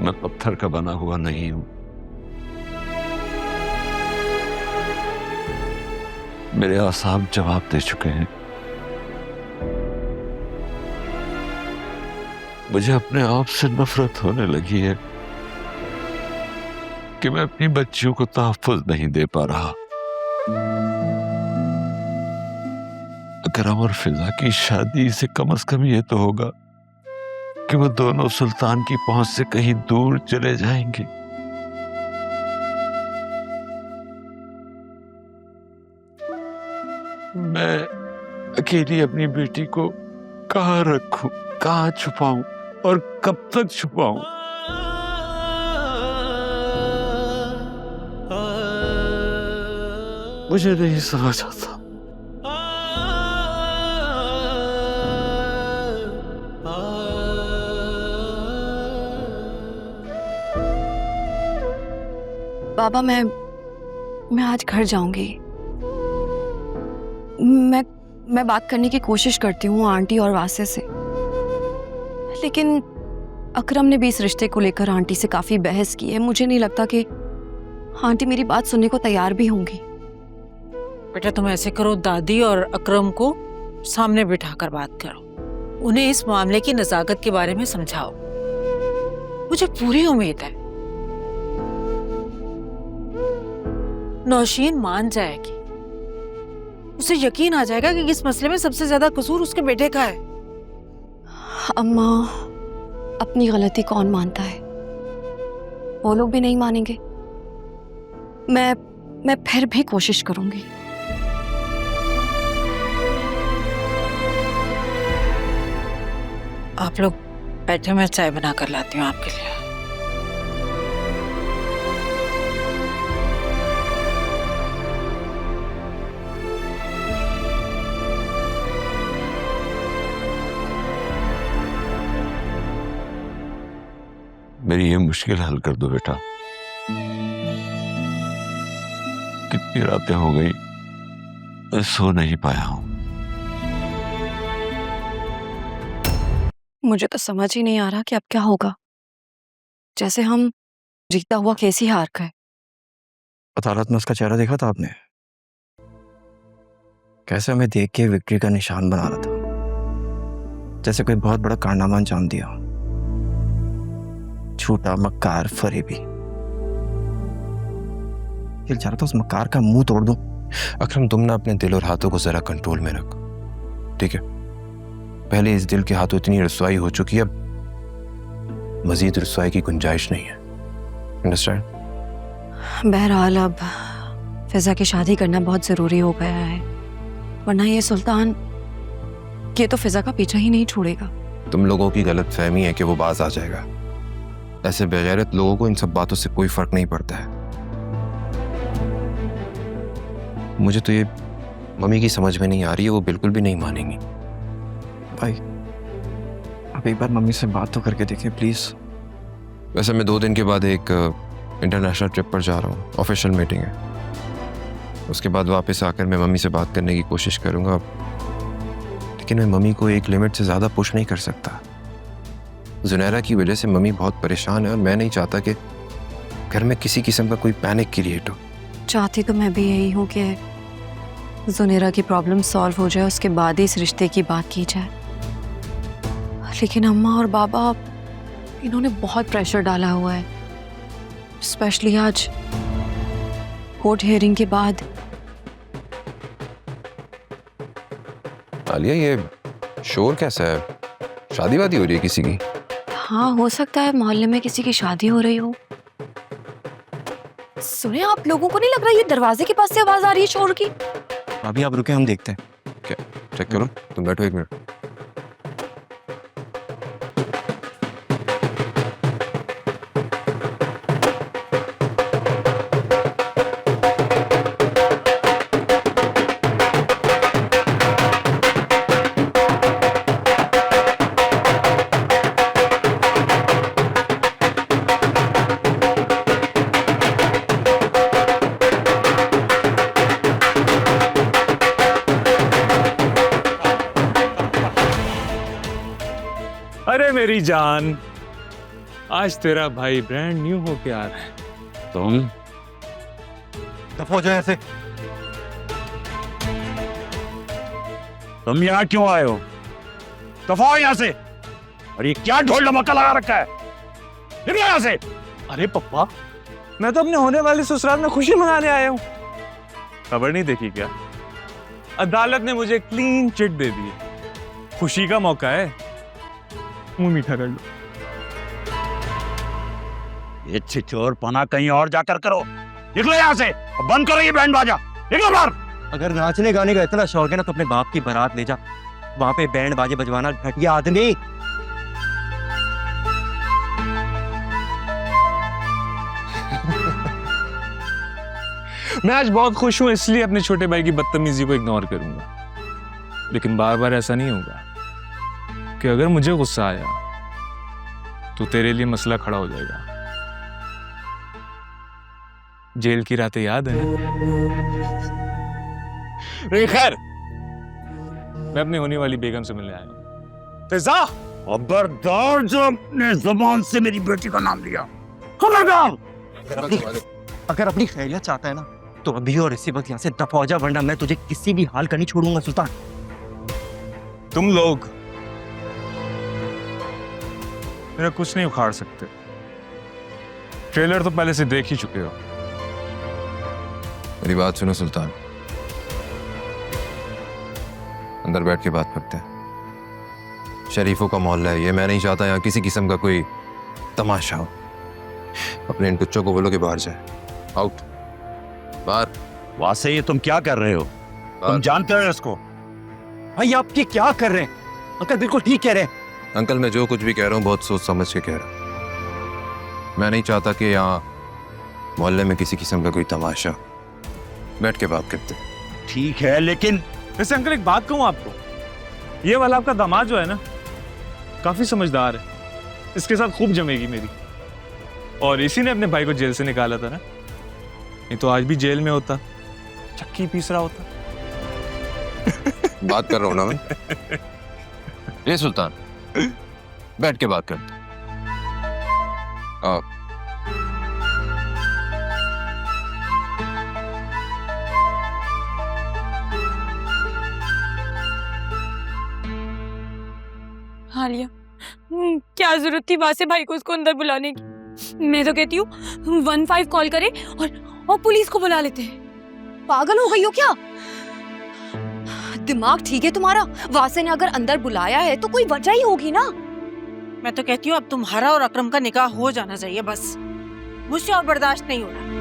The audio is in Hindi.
मैं पत्थर का बना हुआ नहीं हूं। मेरे आसाम जवाब दे चुके हैं। मुझे अपने आप से नफरत होने लगी है कि मैं अपनी बच्चियों को तहफ्फुज़ नहीं दे पा रहा। अकरम और फिजा की शादी से कम ये तो होगा कि वो दोनों सुल्तान की पहुंच से कहीं दूर चले जाएंगे। मैं अकेली अपनी बेटी को कहाँ रखूं, कहाँ छुपाऊं और कब तक छुपाऊं? मुझे नहीं समझ आता। बाबा, मैं आज घर जाऊंगी। मैं बात करने की कोशिश करती हूँ आंटी और वासे से, लेकिन अकरम ने भी इस रिश्ते को लेकर आंटी से काफी बहस की है। मुझे नहीं लगता कि आंटी मेरी बात सुनने को तैयार भी होंगी। बेटा तुम ऐसे करो, दादी और अकरम को सामने बिठाकर बात करो, उन्हें इस मामले की नजाकत के बारे में समझाओ। मुझे पूरी उम्मीद है नौशीन मान जाएगी। उसे यकीन आ जाएगा कि इस मसले में सबसे ज्यादा कसूर उसके बेटे का है। अम्मा, अपनी गलती कौन मानता है? वो लोग भी नहीं मानेंगे। मैं फिर भी कोशिश करूंगी। आप लोग बैठे, मैं चाय बना कर लाती हूँ आपके लिए। मेरी ये मुश्किल हल कर दो बेटा। कितनी रातें हो गई मैं सो नहीं पाया हूं। मुझे तो समझ ही नहीं आ रहा कि अब क्या होगा। जैसे हम जीता हुआ केस ही हार गए। अदालत में उसका चेहरा देखा था आपने? कैसे हमें देख के विक्ट्री का निशान बना रहा था, जैसे कोई बहुत बड़ा कारनामा अंजाम दिया। झूठा, मक्कार, फरेबी। ये चाह रहा था उस मक्कार का मुंह तोड़ दूं। अकरम, तुम ना अपने दिल और हाथों को जरा कंट्रोल में रख, ठीक है? पहले इस दिल के हाथों इतनी रसवाई हो चुकी है, अब मजीद रसवाई की गुंजाइश नहीं है। अंडरस्टैंड? बहरहाल अब फिजा की शादी करना बहुत जरूरी हो गया है, वरना ये सुल्तान, ये तो फिजा का पीछा ही नहीं छोड़ेगा। तुम लोगों की गलत फहमी है कि वो बाज आ जाएगा। ऐसे बेगैरत लोगों को इन सब बातों से कोई फर्क नहीं पड़ता है। मुझे तो ये मम्मी की समझ में नहीं आ रही है, वो बिल्कुल भी नहीं मानेंगी। भाई, आप एक बार मम्मी से बात तो करके देखें प्लीज। वैसे मैं 2 दिन के बाद एक इंटरनेशनल ट्रिप पर जा रहा हूँ, ऑफिशियल मीटिंग है। उसके बाद वापस आकर मैं मम्मी से बात करने की कोशिश करूँगा, लेकिन मैं मम्मी को एक लिमिट से ज़्यादा पुश नहीं कर सकता। जुनैरा की वजह से मम्मी बहुत परेशान है और मैं नहीं चाहता कि घर में किसी किस्म का कोई पैनिक क्रिएट हो। चाहती तो मैं भी यही हूँ कि जुनैरा की प्रॉब्लम सॉल्व हो जाए, उसके बाद ही इस रिश्ते की बात की जाए। लेकिन अम्मा और बाबा, इन्होंने बहुत प्रेशर डाला हुआ है, स्पेशली आज कोर्ट हियरिंग के बाद। आलिया, ये शोर कैसा है? शादी वादी हो रही है किसी की? हाँ, हो सकता है मोहल्ले में किसी की शादी हो रही हो। सुने, आप लोगों को नहीं लग रहा ये दरवाजे के पास से आवाज आ रही है शोर की? अभी आप रुके, हम देखते हैं। क्या? चेक करो, तुम बैठो 1 मिनट। अरे मेरी जान, आज तेरा भाई ब्रांड न्यू होके आ रहा है। तुम दफा हो जाए ऐसे। तुम यहाँ क्यों आए हो? दफा हो यहाँ से। और ये क्या ढोल ढमक्का लगा रखा है? निकलो यहाँ से। अरे पप्पा, मैं तो अपने होने वाले ससुराल में खुशी मनाने आया हूँ। खबर नहीं देखी क्या? अदालत ने मुझे क्लीन चिट दे दी है। खुशी का मौका है, मुंह मीठा कर लो। ये छिछोर पना कहीं और जाकर करो। निकलो यहाँ से। अब बंद करो ये बैंड बाजा। निकलो बाहर। अगर नाचने गाने का इतना शौक है ना तो अपने बाप की बारात ले जा, वहां पे बैंड बाजे बजवाना घटिया आदमी। मैं आज बहुत खुश हूं, इसलिए अपने छोटे भाई की बदतमीजी को इग्नोर करूंगा। लेकिन बार बार ऐसा नहीं होगा कि अगर मुझे गुस्सा आया तो तेरे लिए मसला खड़ा हो जाएगा। जेल की रातें याद है? खैर, मैं अपनी होने वाली बेगम से मिलने आया हूं। फिजा, खबरदार जो अपने जुबान से मेरी बेटी का नाम लिया, खबरदार। अगर अपनी खैरियत चाहता है ना तो अभी और इसी वक्त यहाँ से दफा हो जा, वरना मैं तुझे किसी भी हाल का नहीं छोड़ूंगा सुल्तान। तुम लोग मेरा कुछ नहीं उखाड़ सकते। ट्रेलर तो पहले से देख ही चुके हो। मेरी बात सुनो सुल्तान, अंदर बैठ के बात करते हैं। शरीफों का मोहल्ला है ये, मैं नहीं चाहता यहाँ किसी किस्म का कोई तमाशा हो। अपने इन टुच्चों को बोलो कि बाहर जाए। आउट, बाहर। वासे ये तुम क्या कर रहे हो? तुम जानते हो इसको? भाई आप ये क्या कर रहे हैं? अंकल बिल्कुल ठीक कह रहे हैं। अंकल, मैं जो कुछ भी कह रहा हूँ बहुत सोच समझ के कह रहा हूँ। मैं नहीं चाहता कि यहाँ मोहल्ले में किसी किस्म का कोई तमाशा। बैठ के बात करते। ठीक है, लेकिन वैसे अंकल एक बात कहूँ आपको, ये वाला आपका दामाद जो है ना, काफी समझदार है। इसके साथ खूब जमेगी मेरी। और इसी ने अपने भाई को जेल से निकाला था ना, नहीं तो आज भी जेल में होता, चक्की पीस रहा होता। बात कर रहा हूँ ना मैं। ये सुल्तान, बैठ के बात करते। आओ। हालिया, क्या जरूरत थी वासे भाई को उसको अंदर बुलाने की? मैं तो कहती हूँ 15 कॉल करे और पुलिस को बुला लेते हैं। पागल हो गई हो क्या? दिमाग ठीक है तुम्हारा? वासे ने अगर अंदर बुलाया है तो कोई वजह ही होगी ना। मैं तो कहती हूँ अब तुम्हारा और अकरम का निकाह हो जाना चाहिए बस। मुझसे और बर्दाश्त नहीं हो रहा।